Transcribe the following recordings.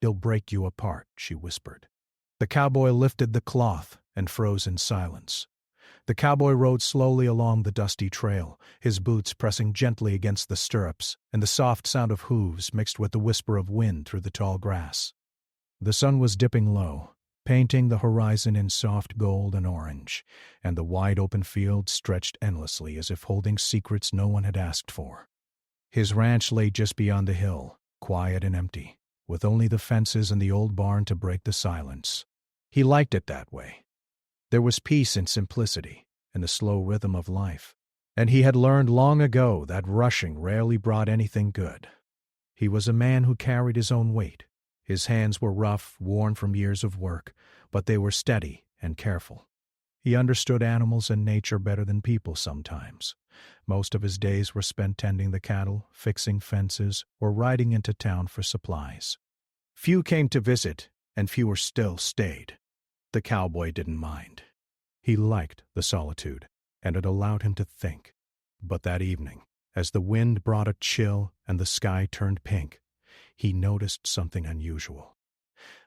"They'll break you apart," she whispered. The cowboy lifted the cloth and froze in silence. The cowboy rode slowly along the dusty trail, his boots pressing gently against the stirrups, and the soft sound of hooves mixed with the whisper of wind through the tall grass. The sun was dipping low, painting the horizon in soft gold and orange, and the wide open field stretched endlessly as if holding secrets no one had asked for. His ranch lay just beyond the hill, quiet and empty, with only the fences and the old barn to break the silence. He liked it that way. There was peace in simplicity, in the slow rhythm of life, and he had learned long ago that rushing rarely brought anything good. He was a man who carried his own weight. His hands were rough, worn from years of work, but they were steady and careful. He understood animals and nature better than people sometimes. Most of his days were spent tending the cattle, fixing fences, or riding into town for supplies. Few came to visit, and fewer still stayed. The cowboy didn't mind. He liked the solitude, and it allowed him to think. But that evening, as the wind brought a chill and the sky turned pink, he noticed something unusual.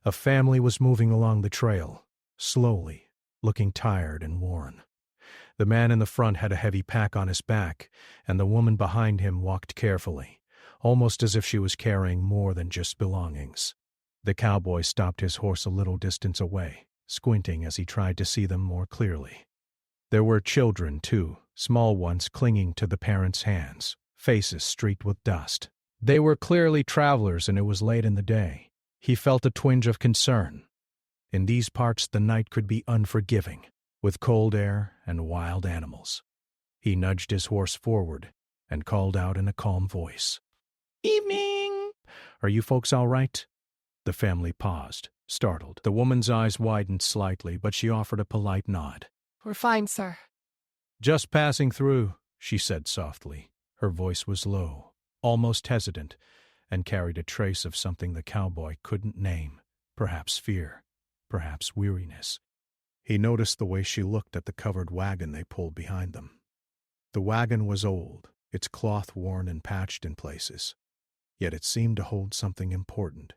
A family was moving along the trail, slowly, looking tired and worn. The man in the front had a heavy pack on his back, and the woman behind him walked carefully, almost as if she was carrying more than just belongings. The cowboy stopped his horse a little distance away, squinting as he tried to see them more clearly. There were children, too, small ones clinging to the parents' hands, faces streaked with dust. They were clearly travelers, and it was late in the day. He felt a twinge of concern. In these parts the night could be unforgiving, with cold air and wild animals. He nudged his horse forward and called out in a calm voice, "Evening! Are you folks all right?" The family paused, startled. The woman's eyes widened slightly, but she offered a polite nod. "We're fine, sir." "Just passing through," she said softly. Her voice was low, almost hesitant, and carried a trace of something the cowboy couldn't name, perhaps fear, perhaps weariness. He noticed the way she looked at the covered wagon they pulled behind them. The wagon was old, its cloth worn and patched in places, yet it seemed to hold something important.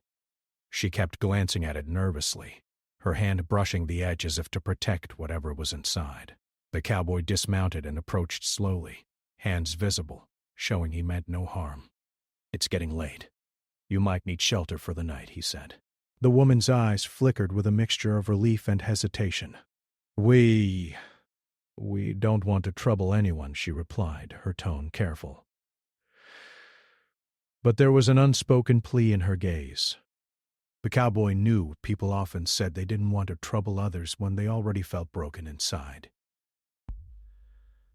She kept glancing at it nervously, her hand brushing the edge as if to protect whatever was inside. The cowboy dismounted and approached slowly, hands visible, showing he meant no harm. "It's getting late. You might need shelter for the night," he said. The woman's eyes flickered with a mixture of relief and hesitation. We don't want to trouble anyone," she replied, her tone careful. But there was an unspoken plea in her gaze. The cowboy knew people often said they didn't want to trouble others when they already felt broken inside.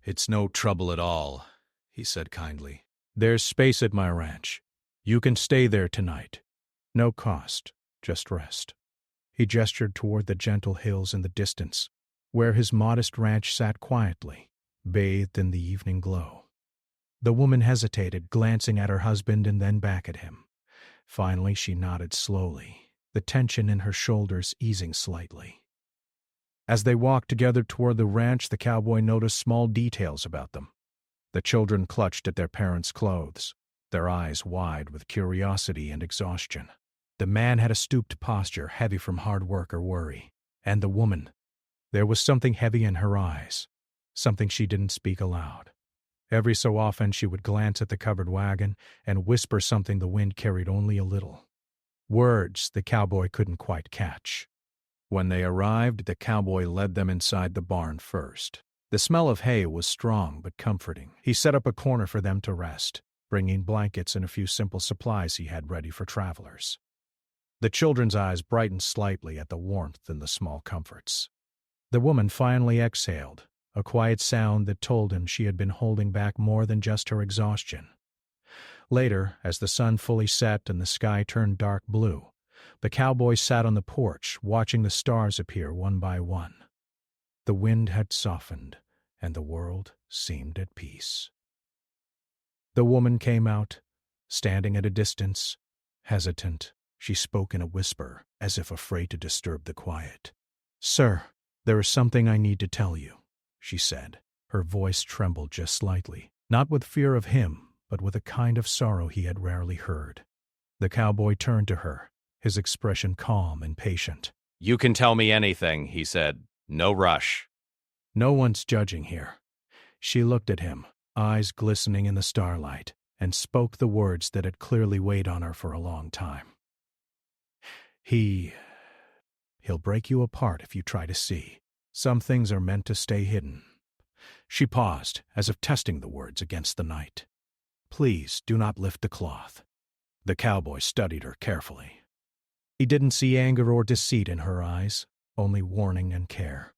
"It's no trouble at all," he said kindly. "There's space at my ranch. You can stay there tonight. No cost, just rest." He gestured toward the gentle hills in the distance, where his modest ranch sat quietly, bathed in the evening glow. The woman hesitated, glancing at her husband and then back at him. Finally, she nodded slowly, the tension in her shoulders easing slightly. As they walked together toward the ranch, the cowboy noticed small details about them. The children clutched at their parents' clothes, their eyes wide with curiosity and exhaustion. The man had a stooped posture, heavy from hard work or worry. And the woman, there was something heavy in her eyes, something she didn't speak aloud. Every so often she would glance at the covered wagon and whisper something the wind carried only a little. Words the cowboy couldn't quite catch. When they arrived, the cowboy led them inside the barn first. The smell of hay was strong but comforting. He set up a corner for them to rest, bringing blankets and a few simple supplies he had ready for travelers. The children's eyes brightened slightly at the warmth and the small comforts. The woman finally exhaled, a quiet sound that told him she had been holding back more than just her exhaustion. Later, as the sun fully set and the sky turned dark blue, the cowboy sat on the porch, watching the stars appear one by one. The wind had softened, and the world seemed at peace. The woman came out, standing at a distance, hesitant. She spoke in a whisper, as if afraid to disturb the quiet. "Sir, there is something I need to tell you," she said. Her voice trembled just slightly, not with fear of him, but with a kind of sorrow he had rarely heard. The cowboy turned to her, his expression calm and patient. "You can tell me anything," he said. "No rush." "No one's judging here." She looked at him, eyes glistening in the starlight, and spoke the words that had clearly weighed on her for a long time. He'll break you apart if you try to see. Some things are meant to stay hidden." She paused, as if testing the words against the night. "Please do not lift the cloth." The cowboy studied her carefully. He didn't see anger or deceit in her eyes, only warning and care.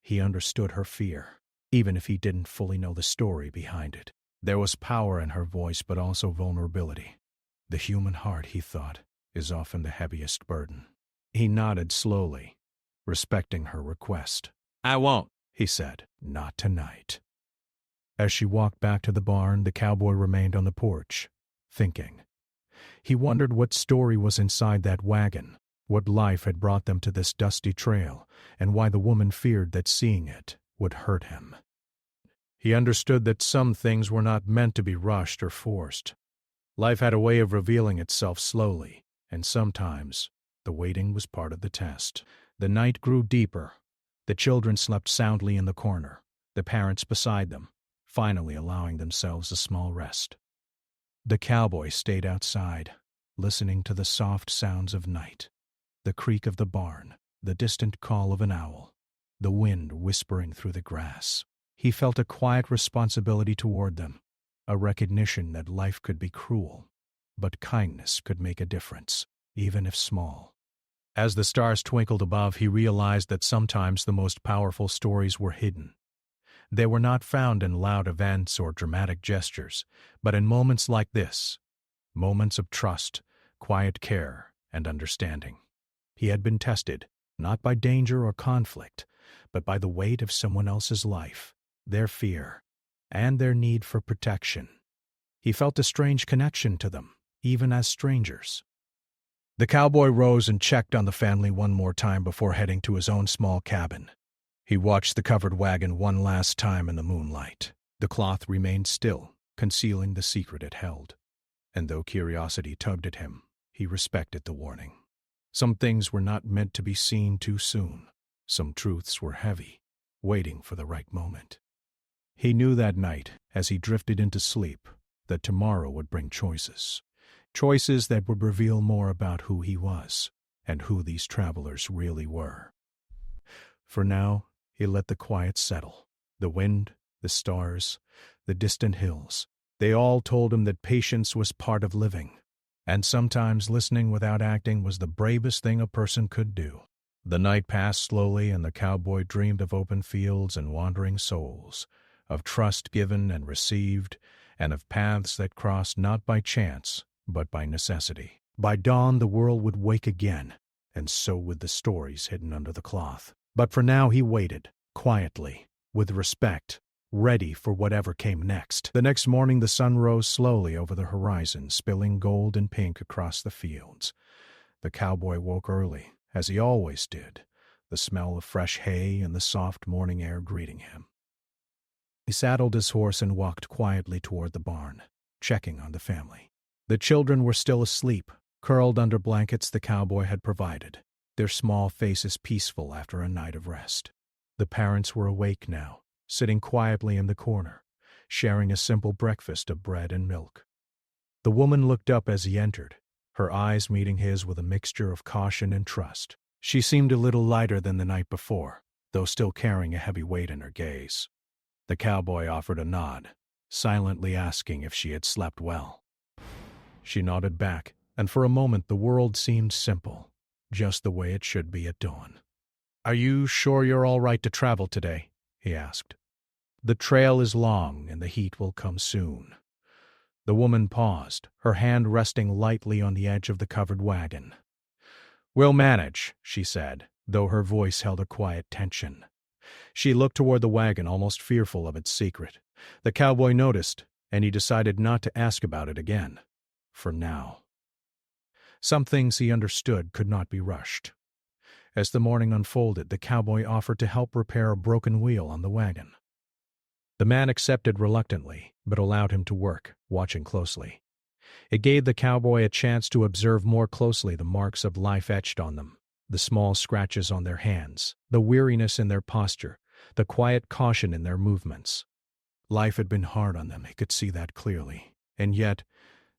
He understood her fear, even if he didn't fully know the story behind it. There was power in her voice, but also vulnerability. The human heart, he thought, is often the heaviest burden. He nodded slowly, respecting her request. "I won't," he said. "Not tonight." As she walked back to the barn, the cowboy remained on the porch, thinking. He wondered what story was inside that wagon, what life had brought them to this dusty trail, and why the woman feared that seeing it would hurt him. He understood that some things were not meant to be rushed or forced. Life had a way of revealing itself slowly, and sometimes the waiting was part of the test. The night grew deeper. The children slept soundly in the corner, the parents beside them, finally allowing themselves a small rest. The cowboy stayed outside, listening to the soft sounds of night, the creak of the barn, the distant call of an owl, the wind whispering through the grass. He felt a quiet responsibility toward them, a recognition that life could be cruel, but kindness could make a difference, even if small. As the stars twinkled above, he realized that sometimes the most powerful stories were hidden. They were not found in loud events or dramatic gestures, but in moments like this, moments of trust, quiet care, and understanding. He had been tested, not by danger or conflict, but by the weight of someone else's life, their fear, and their need for protection. He felt a strange connection to them, even as strangers. The cowboy rose and checked on the family one more time before heading to his own small cabin. He watched the covered wagon one last time in the moonlight. The cloth remained still, concealing the secret it held. And though curiosity tugged at him, he respected the warning. Some things were not meant to be seen too soon. Some truths were heavy, waiting for the right moment. He knew that night, as he drifted into sleep, that tomorrow would bring choices. Choices that would reveal more about who he was, and who these travelers really were. For now, he let the quiet settle. The wind, the stars, the distant hills, they all told him that patience was part of living, and sometimes listening without acting was the bravest thing a person could do. The night passed slowly, and the cowboy dreamed of open fields and wandering souls, of trust given and received, and of paths that crossed not by chance, but by necessity. By dawn, the world would wake again, and so would the stories hidden under the cloth. But for now he waited, quietly, with respect, ready for whatever came next. The next morning the sun rose slowly over the horizon, spilling gold and pink across the fields. The cowboy woke early, as he always did, the smell of fresh hay and the soft morning air greeting him. He saddled his horse and walked quietly toward the barn, checking on the family. The children were still asleep, curled under blankets the cowboy had provided, their small faces peaceful after a night of rest. The parents were awake now, sitting quietly in the corner, sharing a simple breakfast of bread and milk. The woman looked up as he entered, her eyes meeting his with a mixture of caution and trust. She seemed a little lighter than the night before, though still carrying a heavy weight in her gaze. The cowboy offered a nod, silently asking if she had slept well. She nodded back, and for a moment the world seemed simple, just the way it should be at dawn. "Are you sure you're all right to travel today?" he asked. "The trail is long, and the heat will come soon." The woman paused, her hand resting lightly on the edge of the covered wagon. "We'll manage," she said, though her voice held a quiet tension. She looked toward the wagon, almost fearful of its secret. The cowboy noticed, and he decided not to ask about it again. For now. Some things he understood could not be rushed. As the morning unfolded, the cowboy offered to help repair a broken wheel on the wagon. The man accepted reluctantly, but allowed him to work, watching closely. It gave the cowboy a chance to observe more closely the marks of life etched on them, the small scratches on their hands, the weariness in their posture, the quiet caution in their movements. Life had been hard on them, he could see that clearly, and yet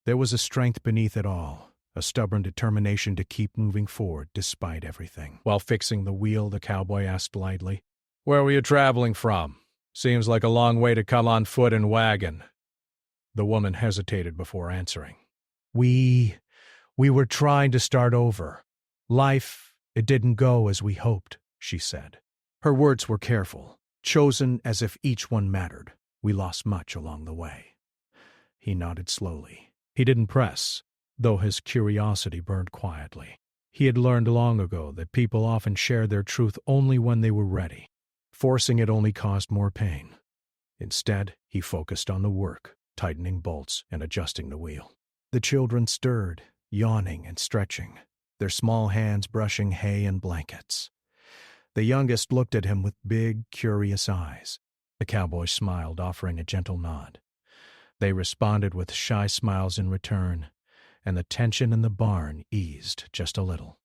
there was a strength beneath it all, a stubborn determination to keep moving forward despite everything. While fixing the wheel, the cowboy asked lightly, "Where were you traveling from? Seems like a long way to come on foot and wagon." The woman hesitated before answering. We were trying to start over. Life, it didn't go as we hoped," she said. Her words were careful, chosen as if each one mattered. "We lost much along the way." He nodded slowly. He didn't press, though his curiosity burned quietly. He had learned long ago that people often share their truth only when they were ready. Forcing it only caused more pain. Instead, he focused on the work, tightening bolts and adjusting the wheel. The children stirred, yawning and stretching, their small hands brushing hay and blankets. The youngest looked at him with big, curious eyes. The cowboy smiled, offering a gentle nod. They responded with shy smiles in return, and the tension in the barn eased just a little.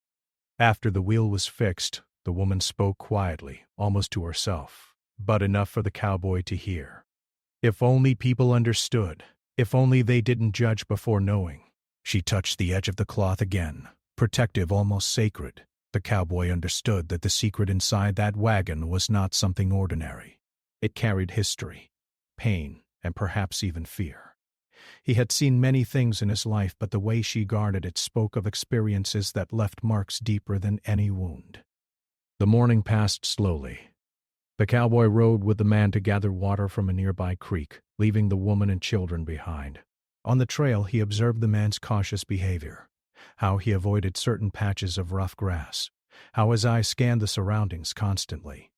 After the wheel was fixed, the woman spoke quietly, almost to herself, but enough for the cowboy to hear. If only people understood. If only they didn't judge before knowing. She touched the edge of the cloth again, protective, almost sacred. The cowboy understood that the secret inside that wagon was not something ordinary. It carried history, pain, and perhaps even fear. He had seen many things in his life, but the way she guarded it spoke of experiences that left marks deeper than any wound. The morning passed slowly. The cowboy rode with the man to gather water from a nearby creek, leaving the woman and children behind. On the trail, he observed the man's cautious behavior, how he avoided certain patches of rough grass, how his eyes scanned the surroundings constantly.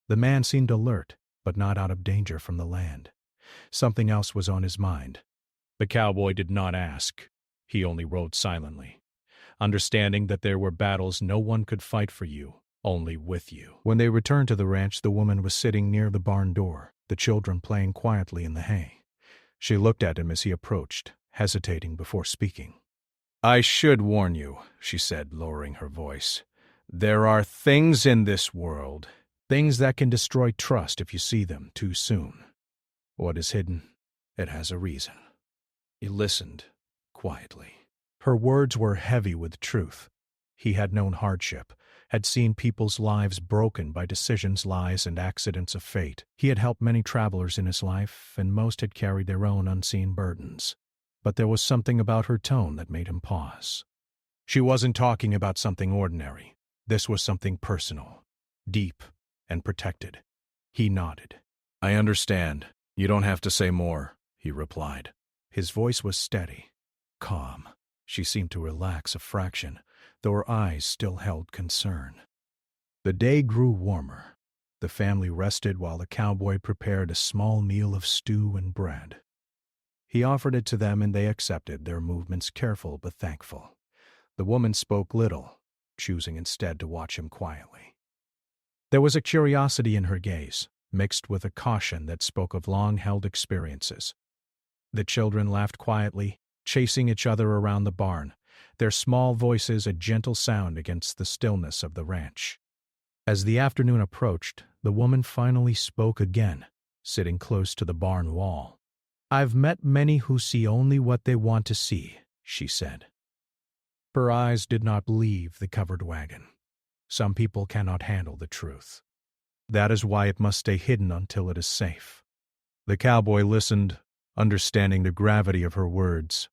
The man seemed alert, but not out of danger from the land. Something else was on his mind. The cowboy did not ask. He only rode silently, understanding that there were battles no one could fight for you, only with you. When they returned to the ranch, the woman was sitting near the barn door, the children playing quietly in the hay. She looked at him as he approached, hesitating before speaking. "I should warn you," she said, lowering her voice. "There are things in this world, things that can destroy trust if you see them too soon. What is hidden, it has a reason." He listened, quietly. Her words were heavy with truth. He had known hardship, had seen people's lives broken by decisions, lies, and accidents of fate. He had helped many travelers in his life, and most had carried their own unseen burdens. But there was something about her tone that made him pause. She wasn't talking about something ordinary. This was something personal, deep, and protected. He nodded. "I understand. You don't have to say more," he replied. His voice was steady, calm. She seemed to relax a fraction, though her eyes still held concern. The day grew warmer. The family rested while the cowboy prepared a small meal of stew and bread. He offered it to them and they accepted, their movements careful but thankful. The woman spoke little, choosing instead to watch him quietly. There was a curiosity in her gaze, mixed with a caution that spoke of long-held experiences. The children laughed quietly, chasing each other around the barn, their small voices a gentle sound against the stillness of the ranch. As the afternoon approached, the woman finally spoke again, sitting close to the barn wall. "I've met many who see only what they want to see," she said. Her eyes did not leave the covered wagon. Some people cannot handle the truth. That is why it must stay hidden until it is safe. The cowboy listened, understanding the gravity of her words.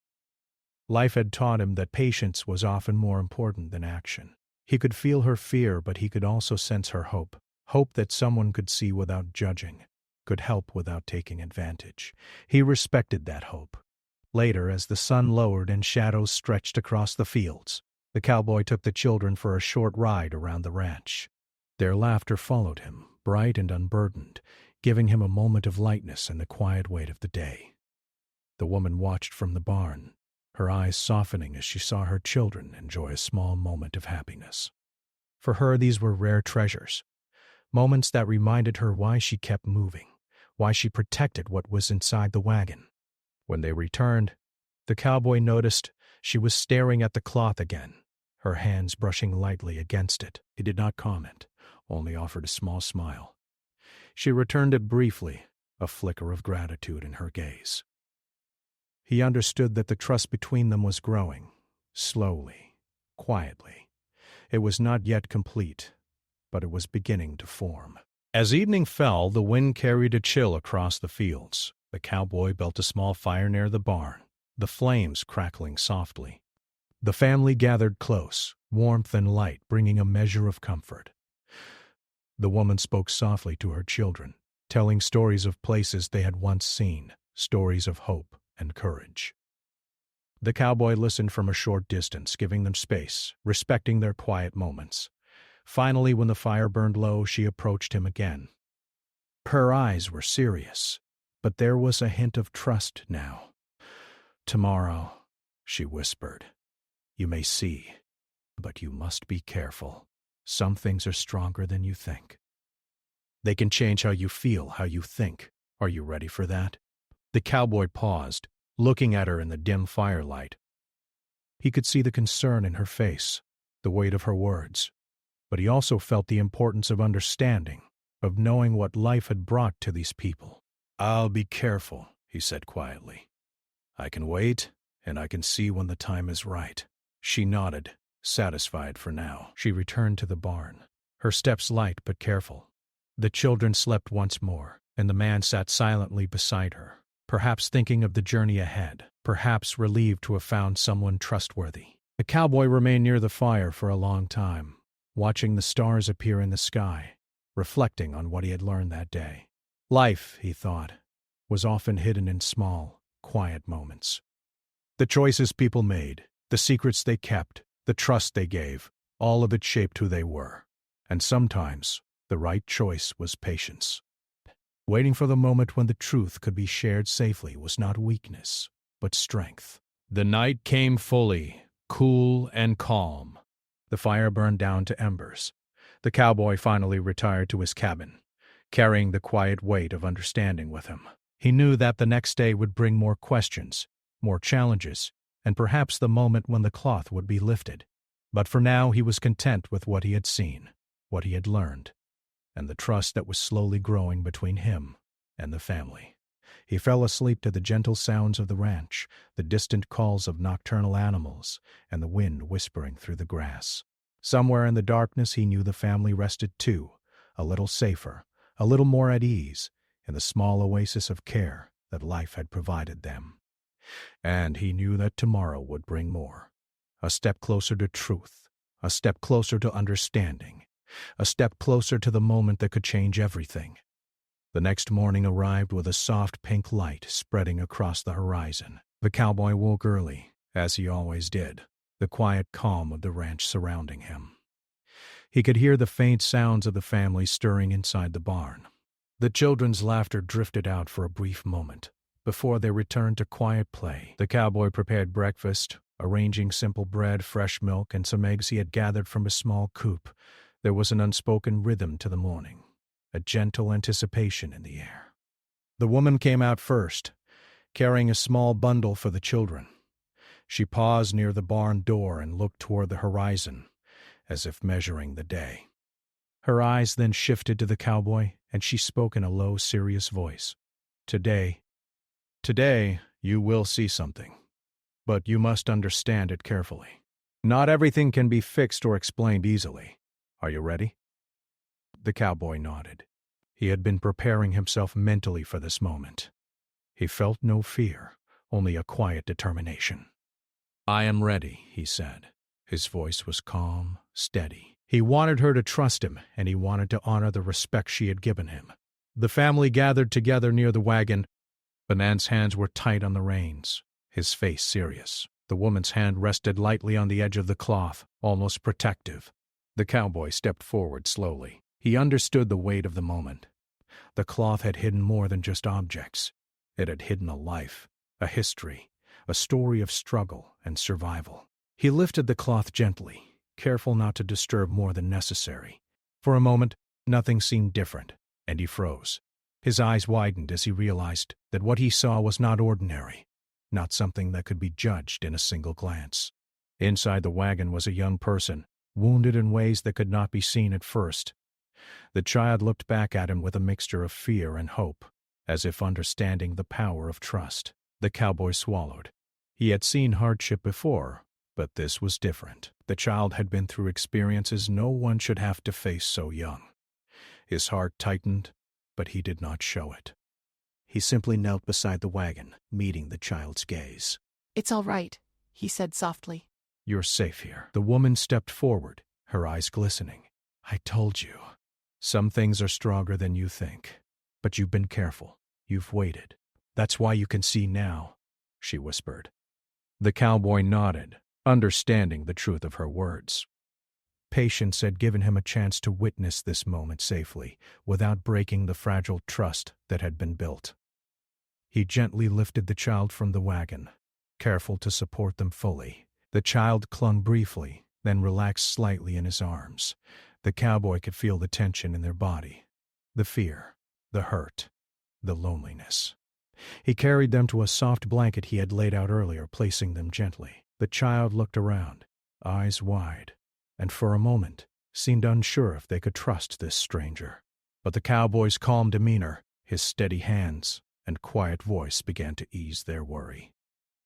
Life had taught him that patience was often more important than action. He could feel her fear, but he could also sense her hope. Hope that someone could see without judging, could help without taking advantage. He respected that hope. Later, as the sun lowered and shadows stretched across the fields, the cowboy took the children for a short ride around the ranch. Their laughter followed him, bright and unburdened, giving him a moment of lightness in the quiet weight of the day. The woman watched from the barn, her eyes softening as she saw her children enjoy a small moment of happiness. For her, these were rare treasures, moments that reminded her why she kept moving, why she protected what was inside the wagon. When they returned, The cowboy noticed she was staring at the cloth again, her hands brushing lightly against it. He did not comment, only offered a small smile. She returned it briefly, a flicker of gratitude in her gaze. He understood that the trust between them was growing, slowly, quietly. It was not yet complete, but it was beginning to form. As evening fell, the wind carried a chill across the fields. The cowboy built a small fire near the barn, the flames crackling softly. The family gathered close, warmth and light bringing a measure of comfort. The woman spoke softly to her children, telling stories of places they had once seen, stories of hope and courage. The cowboy listened from a short distance, giving them space, respecting their quiet moments. Finally, when the fire burned low, she approached him again. Her eyes were serious, but there was a hint of trust now. "Tomorrow," she whispered, "you may see, but you must be careful. Some things are stronger than you think. They can change how you feel, how you think. Are you ready for that?" The cowboy paused, looking at her in the dim firelight. He could see the concern in her face, the weight of her words, but he also felt the importance of understanding, of knowing what life had brought to these people. "I'll be careful," he said quietly. "I can wait, and I can see when the time is right." She nodded, satisfied for now. She returned to the barn, her steps light but careful. The children slept once more, and the man sat silently beside her, perhaps thinking of the journey ahead, perhaps relieved to have found someone trustworthy. The cowboy remained near the fire for a long time, watching the stars appear in the sky, reflecting on what he had learned that day. Life, he thought, was often hidden in small, quiet moments. The choices people made, the secrets they kept, the trust they gave, all of it shaped who they were. And sometimes, the right choice was patience. Waiting for the moment when the truth could be shared safely was not weakness, but strength. The night came fully, cool and calm. The fire burned down to embers. The cowboy finally retired to his cabin, carrying the quiet weight of understanding with him. He knew that the next day would bring more questions, more challenges, and perhaps the moment when the cloth would be lifted. But for now he was content with what he had seen, what he had learned, and the trust that was slowly growing between him and the family. He fell asleep to the gentle sounds of the ranch, the distant calls of nocturnal animals, and the wind whispering through the grass. Somewhere in the darkness he knew the family rested too, a little safer, a little more at ease, in the small oasis of care that life had provided them. And he knew that tomorrow would bring more. A step closer to truth, a step closer to understanding, a step closer to the moment that could change everything. The next morning arrived with a soft pink light spreading across the horizon. The cowboy woke early, as he always did, the quiet calm of the ranch surrounding him. He could hear the faint sounds of the family stirring inside the barn. The children's laughter drifted out for a brief moment, before they returned to quiet play. The cowboy prepared breakfast, arranging simple bread, fresh milk, and some eggs he had gathered from a small coop. There was an unspoken rhythm to the morning, a gentle anticipation in the air. The woman came out first, carrying a small bundle for the children. She paused near the barn door and looked toward the horizon, as if measuring the day. Her eyes then shifted to the cowboy, and she spoke in a low, serious voice. Today, you will see something, but you must understand it carefully. Not everything can be fixed or explained easily. Are you ready?" The cowboy nodded. He had been preparing himself mentally for this moment. He felt no fear, only a quiet determination. "I am ready," he said. His voice was calm, steady. He wanted her to trust him, and he wanted to honor the respect she had given him. The family gathered together near the wagon. The man's hands were tight on the reins, his face serious. The woman's hand rested lightly on the edge of the cloth, almost protective. The cowboy stepped forward slowly. He understood the weight of the moment. The cloth had hidden more than just objects. It had hidden a life, a history, a story of struggle and survival. He lifted the cloth gently, careful not to disturb more than necessary. For a moment, nothing seemed different, and he froze. His eyes widened as he realized that what he saw was not ordinary. not something that could be judged in a single glance. Inside the wagon was a young person, wounded in ways that could not be seen at first. The child looked back at him with a mixture of fear and hope, as if understanding the power of trust. The cowboy swallowed. He had seen hardship before, but this was different. The child had been through experiences no one should have to face so young. His heart tightened, but he did not show it. He simply knelt beside the wagon, meeting the child's gaze. "It's all right," he said softly. "You're safe here." The woman stepped forward, her eyes glistening. "I told you. Some things are stronger than you think. But you've been careful. You've waited. That's why you can see now," she whispered. The cowboy nodded, understanding the truth of her words. Patience had given him a chance to witness this moment safely, without breaking the fragile trust that had been built. He gently lifted the child from the wagon, careful to support them fully. The child clung briefly, then relaxed slightly in his arms. The cowboy could feel the tension in their body, the fear, the hurt, the loneliness. He carried them to a soft blanket he had laid out earlier, placing them gently. The child looked around, eyes wide, and for a moment seemed unsure if they could trust this stranger. But the cowboy's calm demeanor, his steady hands, and quiet voice began to ease their worry.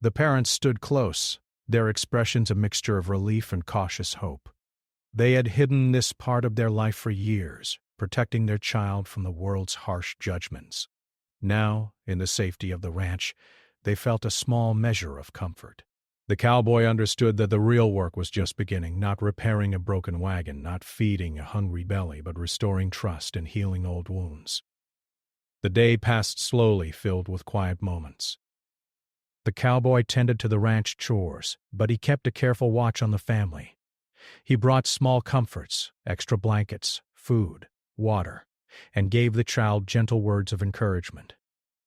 The parents stood close, their expressions a mixture of relief and cautious hope. They had hidden this part of their life for years, protecting their child from the world's harsh judgments. Now, in the safety of the ranch, they felt a small measure of comfort. The cowboy understood that the real work was just beginning, not repairing a broken wagon, not feeding a hungry belly, but restoring trust and healing old wounds. The day passed slowly, filled with quiet moments. The cowboy tended to the ranch chores, but he kept a careful watch on the family. He brought small comforts, extra blankets, food, water, and gave the child gentle words of encouragement.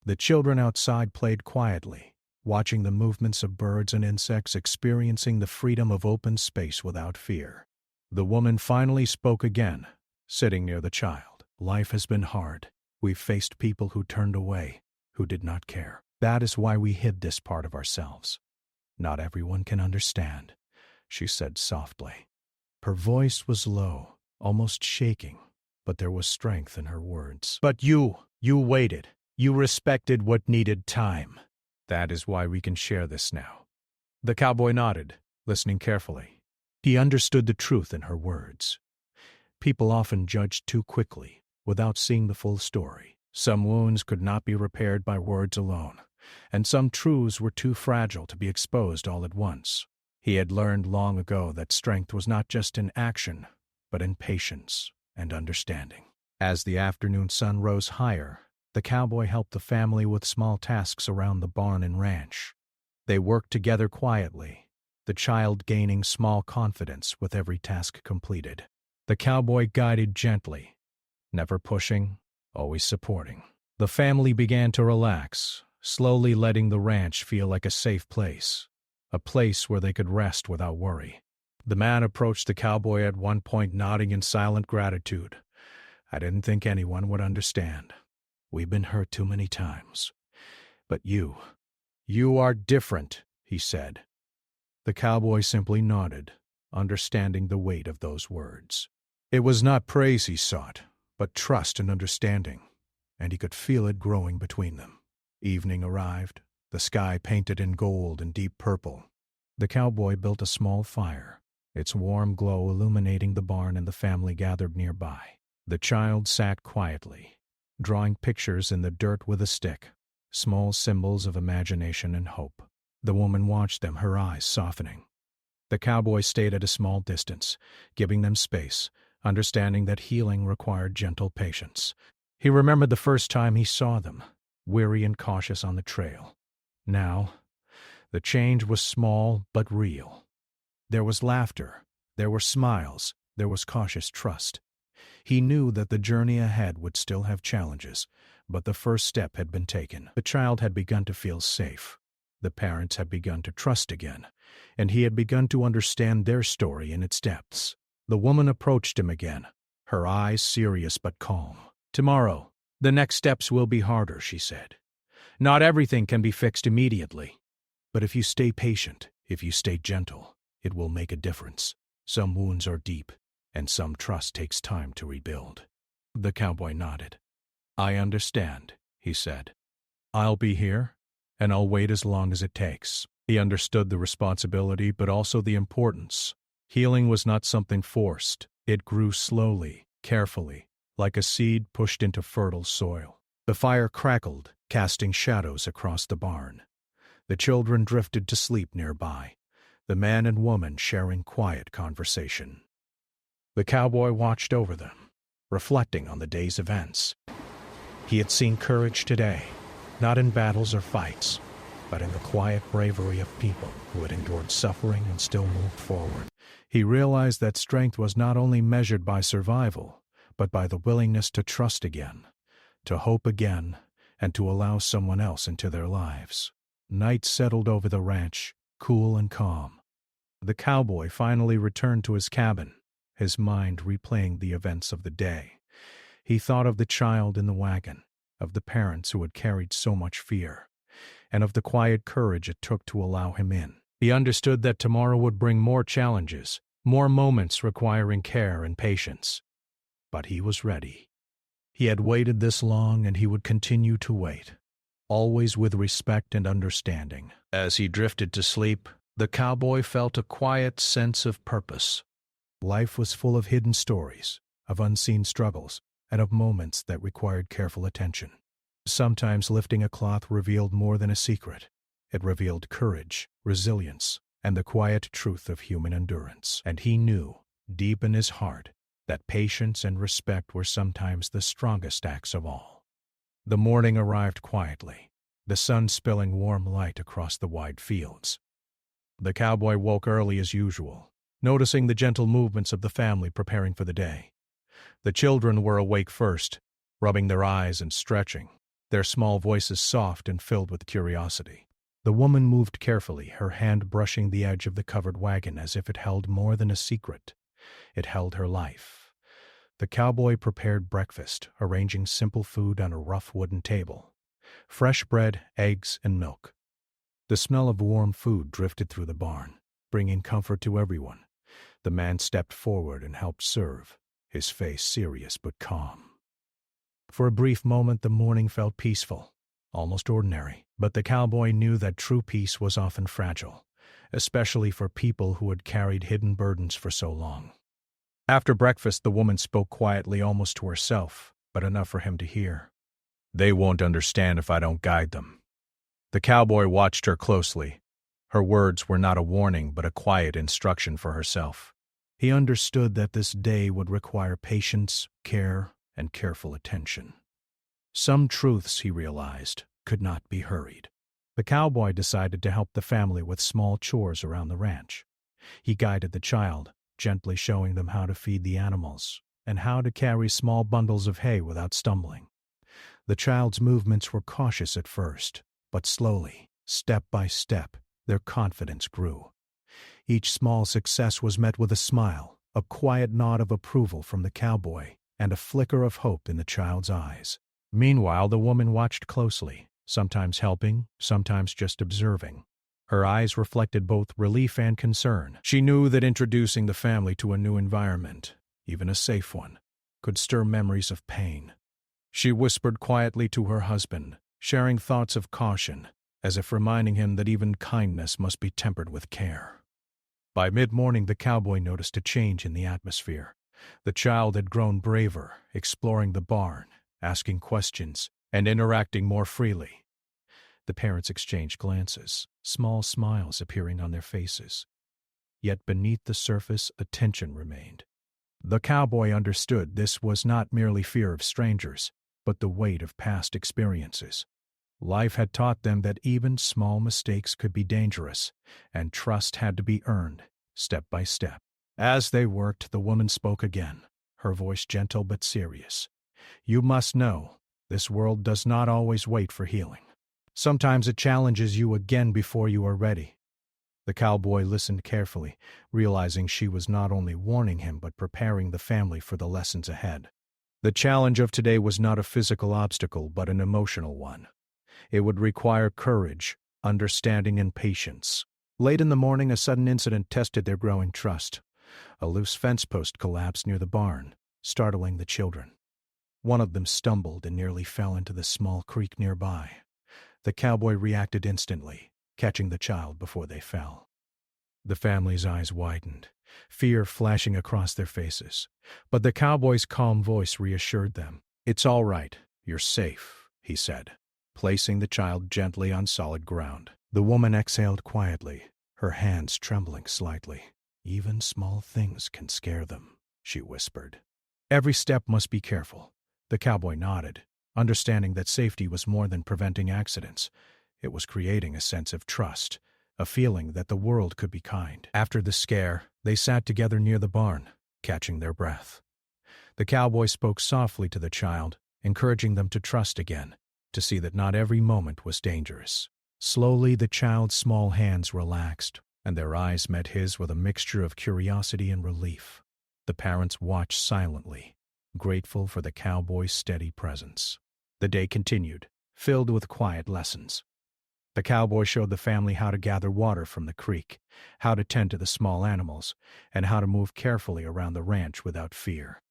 The children outside played quietly, watching the movements of birds and insects, experiencing the freedom of open space without fear. The woman finally spoke again, sitting near the child. "Life has been hard. We've faced people who turned away, who did not care. That is why we hid this part of ourselves. Not everyone can understand," she said softly. Her voice was low, almost shaking, but there was strength in her words. "But you waited. You respected what needed time. That is why we can share this now." The cowboy nodded, listening carefully. He understood the truth in her words. People often judge too quickly, without seeing the full story. Some wounds could not be repaired by words alone, and some truths were too fragile to be exposed all at once. He had learned long ago that strength was not just in action, but in patience and understanding. As the afternoon sun rose higher, the cowboy helped the family with small tasks around the barn and ranch. They worked together quietly, the child gaining small confidence with every task completed. The cowboy guided gently, never pushing, always supporting. The family began to relax, slowly letting the ranch feel like a safe place, a place where they could rest without worry. The man approached the cowboy at one point, nodding in silent gratitude. "I didn't think anyone would understand. We've been hurt too many times. But you are different," he said. The cowboy simply nodded, understanding the weight of those words. It was not praise he sought, but trust and understanding, and he could feel it growing between them. Evening arrived, the sky painted in gold and deep purple. The cowboy built a small fire, its warm glow illuminating the barn, and the family gathered nearby. The child sat quietly, drawing pictures in the dirt with a stick, small symbols of imagination and hope. The woman watched them, her eyes softening. The cowboy stayed at a small distance, giving them space, understanding that healing required gentle patience. He remembered the first time he saw them, weary and cautious on the trail. Now, the change was small but real. There was laughter, there were smiles, there was cautious trust. He knew that the journey ahead would still have challenges, but the first step had been taken. The child had begun to feel safe. The parents had begun to trust again, and he had begun to understand their story in its depths. The woman approached him again, her eyes serious but calm. "Tomorrow, the next steps will be harder," she said. "Not everything can be fixed immediately, But if you stay patient, if you stay gentle, it will make a difference. Some wounds are deep, and some trust takes time to rebuild." The cowboy nodded. "I understand," he said. "I'll be here, and I'll wait as long as it takes." He understood the responsibility, but also the importance. Healing was not something forced. It grew slowly, carefully, like a seed pushed into fertile soil. The fire crackled, casting shadows across the barn. The children drifted to sleep nearby, the man and woman sharing quiet conversation. The cowboy watched over them, reflecting on the day's events. He had seen courage today, not in battles or fights, but in the quiet bravery of people who had endured suffering and still moved forward. He realized that strength was not only measured by survival, but by the willingness to trust again, to hope again, and to allow someone else into their lives. Night settled over the ranch, cool and calm. The cowboy finally returned to his cabin, his mind replaying the events of the day. He thought of the child in the wagon, of the parents who had carried so much fear, and of the quiet courage it took to allow him in. He understood that tomorrow would bring more challenges, more moments requiring care and patience. But he was ready. He had waited this long, and he would continue to wait, always with respect and understanding. As he drifted to sleep, the cowboy felt a quiet sense of purpose. Life was full of hidden stories, of unseen struggles, and of moments that required careful attention. Sometimes lifting a cloth revealed more than a secret. It revealed courage, resilience, and the quiet truth of human endurance. And he knew, deep in his heart, that patience and respect were sometimes the strongest acts of all. The morning arrived quietly, the sun spilling warm light across the wide fields. The cowboy woke early as usual, noticing the gentle movements of the family preparing for the day. The children were awake first, rubbing their eyes and stretching, their small voices soft and filled with curiosity. The woman moved carefully, her hand brushing the edge of the covered wagon as if it held more than a secret. It held her life. The cowboy prepared breakfast, arranging simple food on a rough wooden table. Fresh bread, eggs, and milk. The smell of warm food drifted through the barn, bringing comfort to everyone. The man stepped forward and helped serve, his face serious but calm. For a brief moment the morning felt peaceful, almost ordinary, but the cowboy knew that true peace was often fragile, especially for people who had carried hidden burdens for so long. After breakfast, the woman spoke quietly, almost to herself, but enough for him to hear. "They won't understand if I don't guide them." The cowboy watched her closely. Her words were not a warning, but a quiet instruction for herself. He understood that this day would require patience, care, and careful attention. Some truths, he realized, could not be hurried. The cowboy decided to help the family with small chores around the ranch. He guided the child, gently showing them how to feed the animals and how to carry small bundles of hay without stumbling. The child's movements were cautious at first, but slowly, step by step, their confidence grew. Each small success was met with a smile, a quiet nod of approval from the cowboy, and a flicker of hope in the child's eyes. Meanwhile, the woman watched closely, sometimes helping, sometimes just observing. Her eyes reflected both relief and concern. She knew that introducing the family to a new environment, even a safe one, could stir memories of pain. She whispered quietly to her husband, sharing thoughts of caution, as if reminding him that even kindness must be tempered with care. By mid-morning, the cowboy noticed a change in the atmosphere. The child had grown braver, exploring the barn, asking questions, and interacting more freely. The parents exchanged glances, small smiles appearing on their faces. Yet beneath the surface, a tension remained. The cowboy understood this was not merely fear of strangers, but the weight of past experiences. Life had taught them that even small mistakes could be dangerous, and trust had to be earned, step by step. As they worked, the woman spoke again, her voice gentle but serious. "You must know, this world does not always wait for healing. Sometimes it challenges you again before you are ready." The cowboy listened carefully, realizing she was not only warning him but preparing the family for the lessons ahead. The challenge of today was not a physical obstacle but an emotional one. It would require courage, understanding, and patience. Late in the morning, a sudden incident tested their growing trust. A loose fence post collapsed near the barn, startling the children. One of them stumbled and nearly fell into the small creek nearby. The cowboy reacted instantly, catching the child before they fell. The family's eyes widened, fear flashing across their faces. But the cowboy's calm voice reassured them. "It's all right. You're safe," he said, placing the child gently on solid ground. The woman exhaled quietly, her hands trembling slightly. "Even small things can scare them," she whispered. "Every step must be careful." The cowboy nodded, understanding that safety was more than preventing accidents. It was creating a sense of trust, a feeling that the world could be kind. After the scare, they sat together near the barn, catching their breath. The cowboy spoke softly to the child, encouraging them to trust again, to see that not every moment was dangerous. Slowly, the child's small hands relaxed, and their eyes met his with a mixture of curiosity and relief. The parents watched silently, grateful for the cowboy's steady presence. The day continued, filled with quiet lessons. The cowboy showed the family how to gather water from the creek, how to tend to the small animals, and how to move carefully around the ranch without fear.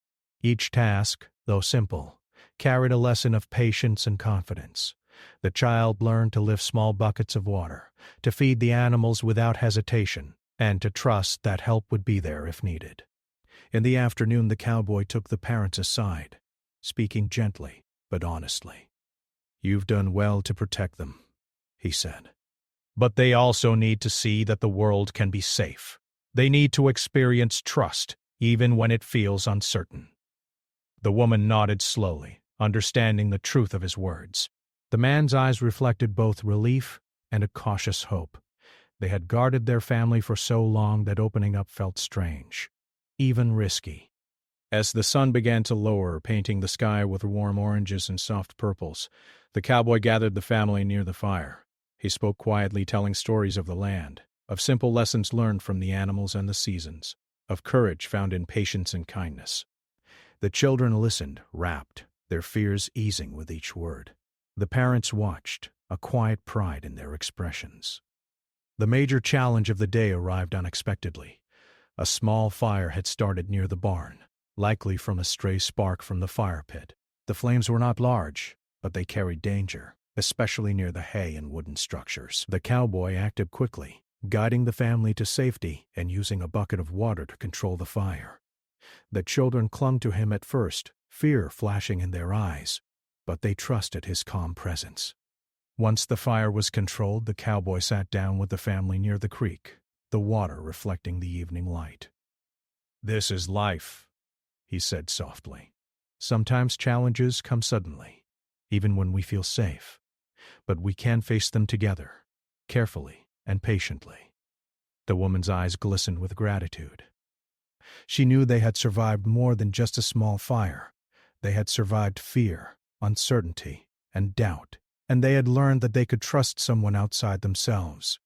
Each task, though simple, carried a lesson of patience and confidence. The child learned to lift small buckets of water, to feed the animals without hesitation, and to trust that help would be there if needed. In the afternoon, the cowboy took the parents aside, speaking gently but honestly. "You've done well to protect them," he said. "But they also need to see that the world can be safe. They need to experience trust, even when it feels uncertain." The woman nodded slowly, understanding the truth of his words. The man's eyes reflected both relief and a cautious hope. They had guarded their family for so long that opening up felt strange, even risky. As the sun began to lower, painting the sky with warm oranges and soft purples, the cowboy gathered the family near the fire. He spoke quietly, telling stories of the land, of simple lessons learned from the animals and the seasons, of courage found in patience and kindness. The children listened, rapt, their fears easing with each word. The parents watched, a quiet pride in their expressions. The major challenge of the day arrived unexpectedly. A small fire had started near the barn, likely from a stray spark from the fire pit. The flames were not large, but they carried danger, especially near the hay and wooden structures. The cowboy acted quickly, guiding the family to safety and using a bucket of water to control the fire. The children clung to him at first, fear flashing in their eyes, but they trusted his calm presence. Once the fire was controlled, the cowboy sat down with the family near the creek, the water reflecting the evening light. "This is life," he said softly. "Sometimes challenges come suddenly, even when we feel safe, but we can face them together, carefully and patiently." The woman's eyes glistened with gratitude. She knew they had survived more than just a small fire. They had survived fear, uncertainty, and doubt, and they had learned that they could trust someone outside themselves.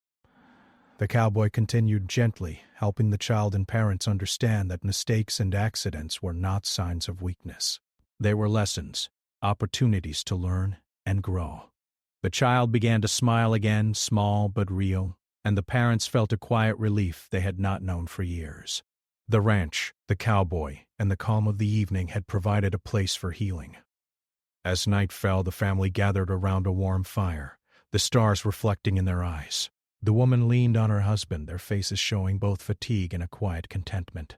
The cowboy continued gently, helping the child and parents understand that mistakes and accidents were not signs of weakness. They were lessons, opportunities to learn and grow. The child began to smile again, small but real, and the parents felt a quiet relief they had not known for years. The ranch, the cowboy, and the calm of the evening had provided a place for healing. As night fell, the family gathered around a warm fire, the stars reflecting in their eyes. The woman leaned on her husband, their faces showing both fatigue and a quiet contentment.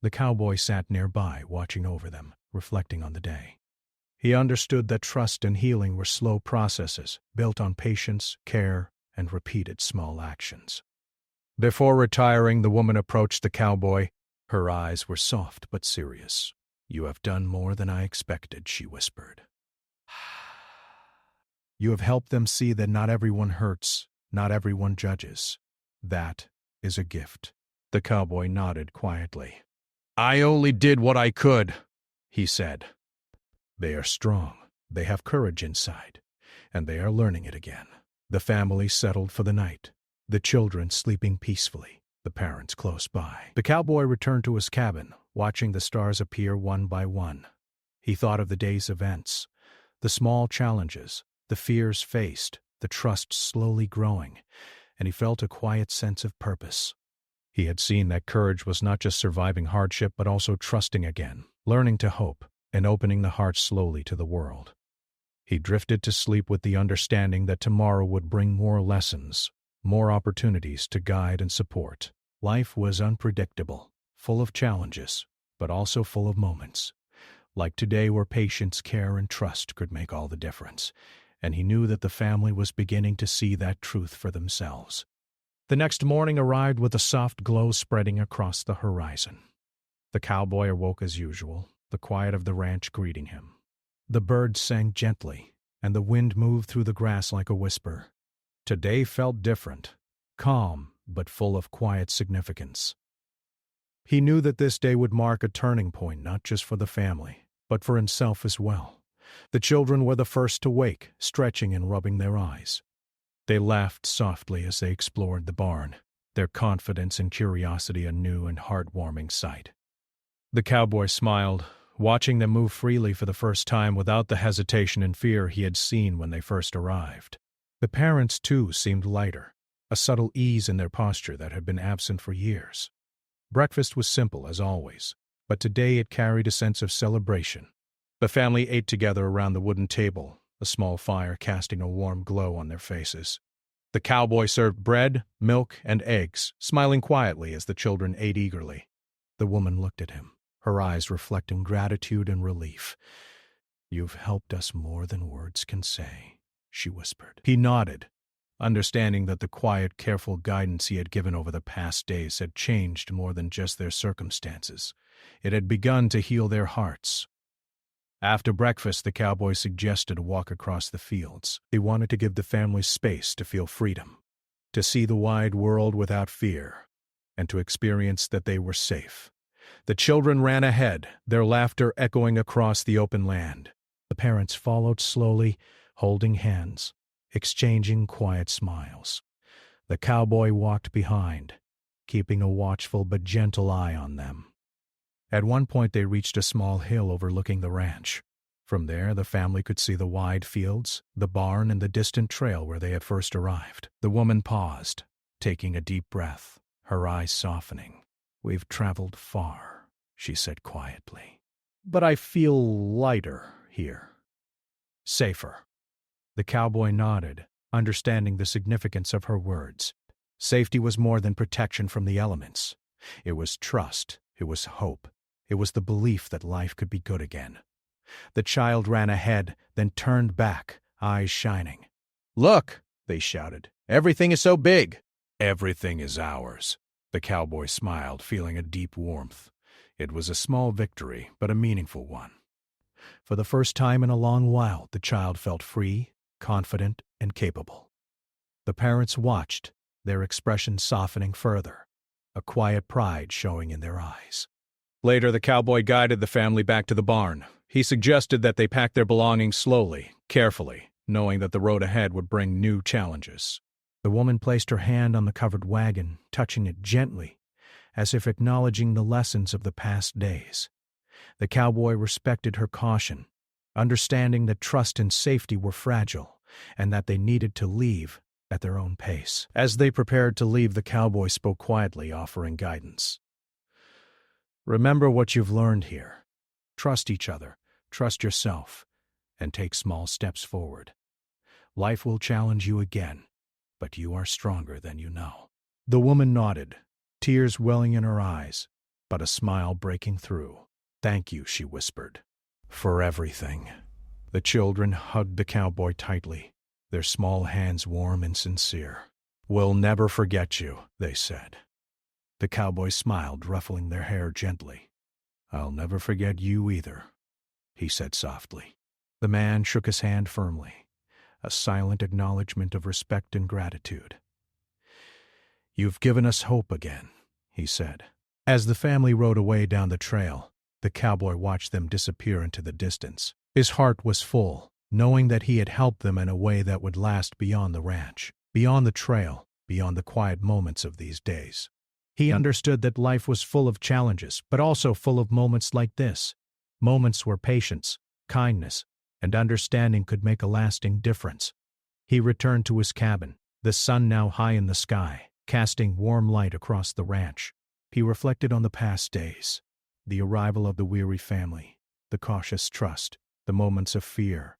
The cowboy sat nearby, watching over them, reflecting on the day. He understood that trust and healing were slow processes, built on patience, care, and repeated small actions. Before retiring, the woman approached the cowboy. Her eyes were soft but serious. "You have done more than I expected," she whispered. "You have helped them see that not everyone hurts, not everyone judges. That is a gift." The cowboy nodded quietly. "I only did what I could," he said. "They are strong, they have courage inside, and they are learning it again." The family settled for the night, the children sleeping peacefully, the parents close by. The cowboy returned to his cabin, watching the stars appear one by one. He thought of the day's events, the small challenges, the fears faced, the trust slowly growing, and he felt a quiet sense of purpose. He had seen that courage was not just surviving hardship but also trusting again, learning to hope, and opening the heart slowly to the world. He drifted to sleep with the understanding that tomorrow would bring more lessons, more opportunities to guide and support. Life was unpredictable, full of challenges, but also full of moments, like today where patience, care, and trust could make all the difference, and he knew that the family was beginning to see that truth for themselves. The next morning arrived with a soft glow spreading across the horizon. The cowboy awoke as usual, the quiet of the ranch greeting him. The birds sang gently, and the wind moved through the grass like a whisper. Today felt different, calm, but full of quiet significance. He knew that this day would mark a turning point not just for the family, but for himself as well. The children were the first to wake, stretching and rubbing their eyes. They laughed softly as they explored the barn, their confidence and curiosity a new and heartwarming sight. The cowboy smiled, watching them move freely for the first time without the hesitation and fear he had seen when they first arrived. The parents, too, seemed lighter, a subtle ease in their posture that had been absent for years. Breakfast was simple, as always, but today it carried a sense of celebration. The family ate together around the wooden table, a small fire casting a warm glow on their faces. The cowboy served bread, milk, and eggs, smiling quietly as the children ate eagerly. The woman looked at him, her eyes reflecting gratitude and relief. "You've helped us more than words can say," she whispered. He nodded, understanding that the quiet, careful guidance he had given over the past days had changed more than just their circumstances. It had begun to heal their hearts. After breakfast, the cowboy suggested a walk across the fields. He wanted to give the family space to feel freedom, to see the wide world without fear, and to experience that they were safe. The children ran ahead, their laughter echoing across the open land. The parents followed slowly, holding hands, exchanging quiet smiles. The cowboy walked behind, keeping a watchful but gentle eye on them. At one point they reached a small hill overlooking the ranch. From there the family could see the wide fields, the barn, and the distant trail where they had first arrived. The woman paused, taking a deep breath, her eyes softening. "We've traveled far," she said quietly. "But I feel lighter here. Safer." The cowboy nodded, understanding the significance of her words. Safety was more than protection from the elements. It was trust, it was hope, it was the belief that life could be good again. The child ran ahead, then turned back, eyes shining. "Look!" they shouted. "Everything is so big!" "Everything is ours." The cowboy smiled, feeling a deep warmth. It was a small victory, but a meaningful one. For the first time in a long while, the child felt free, confident, and capable. The parents watched, their expressions softening further, a quiet pride showing in their eyes. Later, the cowboy guided the family back to the barn. He suggested that they pack their belongings slowly, carefully, knowing that the road ahead would bring new challenges. The woman placed her hand on the covered wagon, touching it gently, as if acknowledging the lessons of the past days. The cowboy respected her caution, understanding that trust and safety were fragile, and that they needed to leave at their own pace. As they prepared to leave, the cowboy spoke quietly, offering guidance. "Remember what you've learned here. Trust each other, trust yourself, and take small steps forward. Life will challenge you again, but you are stronger than you know." The woman nodded, tears welling in her eyes, but a smile breaking through. "Thank you," she whispered, "for everything." The children hugged the cowboy tightly, their small hands warm and sincere. "We'll never forget you," they said. The cowboy smiled, ruffling their hair gently. "I'll never forget you either," he said softly. The man shook his hand firmly, a silent acknowledgement of respect and gratitude. "You've given us hope again," he said. As the family rode away down the trail, the cowboy watched them disappear into the distance. His heart was full, knowing that he had helped them in a way that would last beyond the ranch, beyond the trail, beyond the quiet moments of these days. He understood that life was full of challenges, but also full of moments like this, moments where patience, kindness, and understanding could make a lasting difference. He returned to his cabin, the sun now high in the sky, casting warm light across the ranch. He reflected on the past days, the arrival of the weary family, the cautious trust, the moments of fear,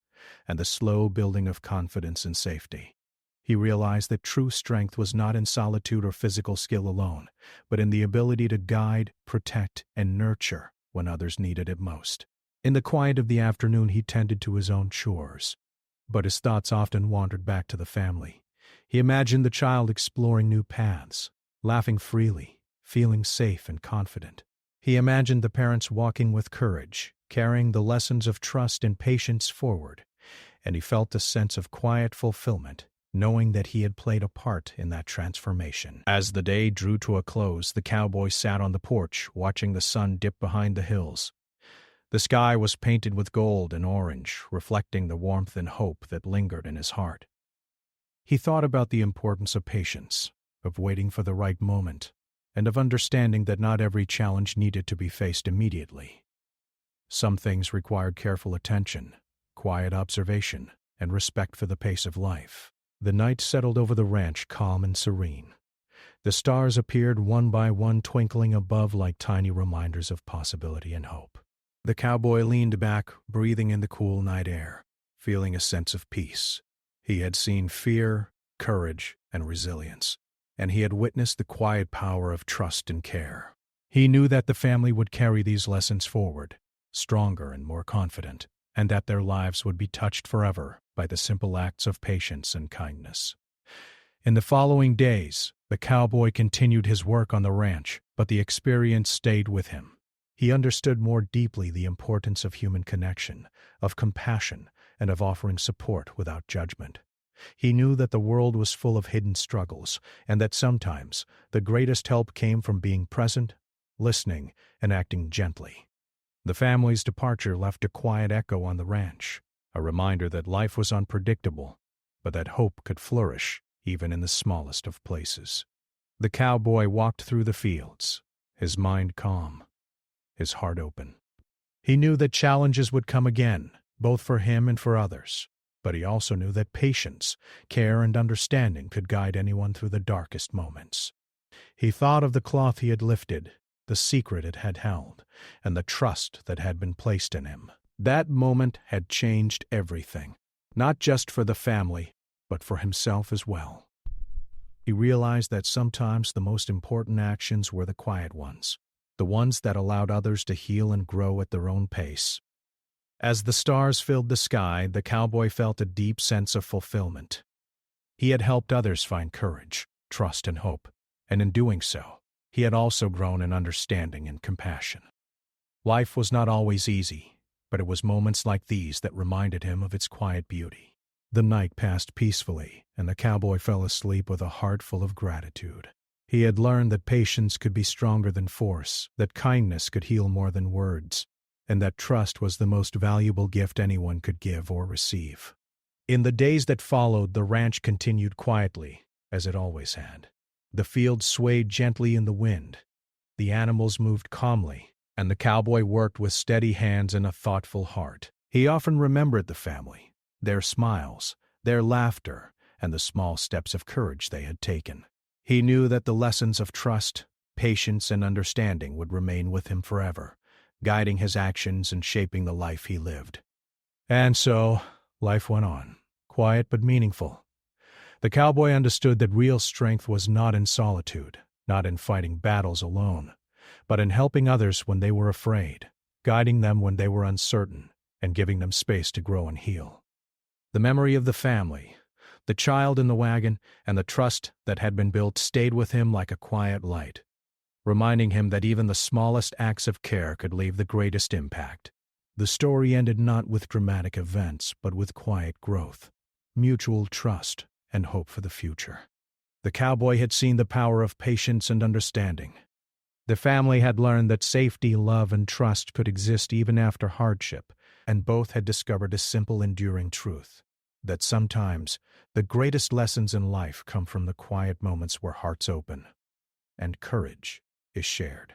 and the slow building of confidence and safety. He realized that true strength was not in solitude or physical skill alone, but in the ability to guide, protect, and nurture when others needed it most. In the quiet of the afternoon, he tended to his own chores, but his thoughts often wandered back to the family. He imagined the child exploring new paths, laughing freely, feeling safe and confident. He imagined the parents walking with courage, carrying the lessons of trust and patience forward, and he felt a sense of quiet fulfillment, knowing that he had played a part in that transformation. As the day drew to a close, the cowboy sat on the porch, watching the sun dip behind the hills. The sky was painted with gold and orange, reflecting the warmth and hope that lingered in his heart. He thought about the importance of patience, of waiting for the right moment, and of understanding that not every challenge needed to be faced immediately. Some things required careful attention, quiet observation, and respect for the pace of life. The night settled over the ranch, calm and serene. The stars appeared one by one, twinkling above like tiny reminders of possibility and hope. The cowboy leaned back, breathing in the cool night air, feeling a sense of peace. He had seen fear, courage, and resilience, and he had witnessed the quiet power of trust and care. He knew that the family would carry these lessons forward, stronger and more confident, and that their lives would be touched forever by the simple acts of patience and kindness. In the following days, the cowboy continued his work on the ranch, but the experience stayed with him. He understood more deeply the importance of human connection, of compassion, and of offering support without judgment. He knew that the world was full of hidden struggles, and that sometimes the greatest help came from being present, listening, and acting gently. The family's departure left a quiet echo on the ranch, a reminder that life was unpredictable, but that hope could flourish even in the smallest of places. The cowboy walked through the fields, his mind calm, his heart open. He knew that challenges would come again, both for him and for others, but he also knew that patience, care, and understanding could guide anyone through the darkest moments. He thought of the cloth he had lifted, the secret it had held, and the trust that had been placed in him. That moment had changed everything, not just for the family, but for himself as well. He realized that sometimes the most important actions were the quiet ones, the ones that allowed others to heal and grow at their own pace. As the stars filled the sky, the cowboy felt a deep sense of fulfillment. He had helped others find courage, trust, and hope, and in doing so, he had also grown in understanding and compassion. Life was not always easy, but it was moments like these that reminded him of its quiet beauty. The night passed peacefully, and the cowboy fell asleep with a heart full of gratitude. He had learned that patience could be stronger than force, that kindness could heal more than words, and that trust was the most valuable gift anyone could give or receive. In the days that followed, the ranch continued quietly, as it always had. The fields swayed gently in the wind, the animals moved calmly, and the cowboy worked with steady hands and a thoughtful heart. He often remembered the family, their smiles, their laughter, and the small steps of courage they had taken. He knew that the lessons of trust, patience, and understanding would remain with him forever, guiding his actions and shaping the life he lived. And so, life went on, quiet but meaningful. The cowboy understood that real strength was not in solitude, not in fighting battles alone, but in helping others when they were afraid, guiding them when they were uncertain, and giving them space to grow and heal. The memory of the family, the child in the wagon, and the trust that had been built stayed with him like a quiet light, reminding him that even the smallest acts of care could leave the greatest impact. The story ended not with dramatic events, but with quiet growth, mutual trust, and hope for the future. The cowboy had seen the power of patience and understanding. The family had learned that safety, love, and trust could exist even after hardship, and both had discovered a simple, enduring truth, that sometimes the greatest lessons in life come from the quiet moments where hearts open and courage is shared.